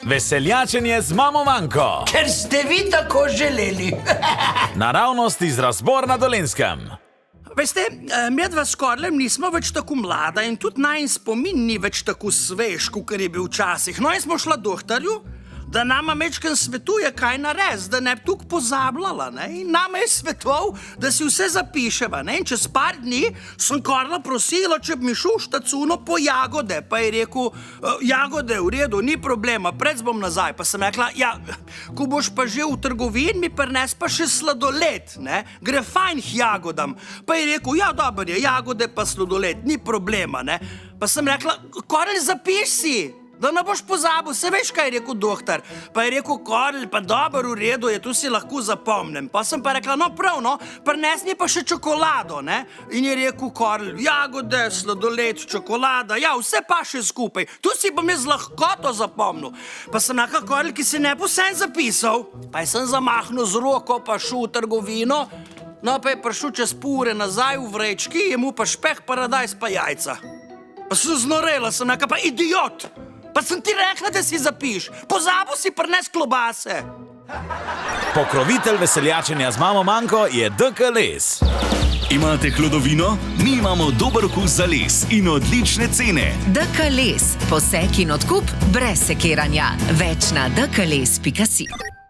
Veseljačenje z mamo Manko. Ker ste vi tako želeli. Naravnost iz Razbor na Dolenjskem. Veste, medva s Korlem nismo več tako mlada in tudi najin spomin ni več tako svež, kot je bil včasih. No in smo šla doktorju, da nama mečken svetuje, kaj narediti, da ne bi tukaj pozabljala, ne? In nama je svetoval, da si vse zapiševa, ne? In čez par dni sem Korla prosila, če bi mi šel štacuno po jagode, pa je rekel, jagode, v redu, ni problema, pred bom nazaj, pa sem rekla, ja, ko boš pa že v trgovini, mi prines pa še sladoled, ne? Gre fajn k jagodam, pa je rekel, ja, dobro je, jagode pa sladoled, ni problema, ne? Pa sem rekla, Korl, zapiš si, da ne boš pozabil, se veš, kaj je rekel doktor. Pa je rekel, Korl, pa dobro, v redu je, tu si lahko zapomnim. Pa sem pa rekla, no prav, no, prines mi pa še čokolado, ne? In je rekel Korl, jagode, sladoled, čokolada, ja, vse pa še skupaj. Tu si bom jaz lahkoto zapomnil. Pa sem rekla, Korl, ki si ne bo vsem zapisal. Pa sem zamahnil z roko, pa šel v trgovino, no pa je prišel čez pol ure nazaj v vrečki, je mu pa špeh, paradajz pa jajca. Pa sem znorela, sem rekla, pa idiot! Pa sem ti rekla, da si zapiš. Pozabil si prines klobase. Pokrovitelj veseljačenja z mamo Manko je DK Les. Imate hlodovino? Mi imamo dober okus za les in odlične cene. DK Les. Posek in odkup brez sekiranja. Več na dkles.si.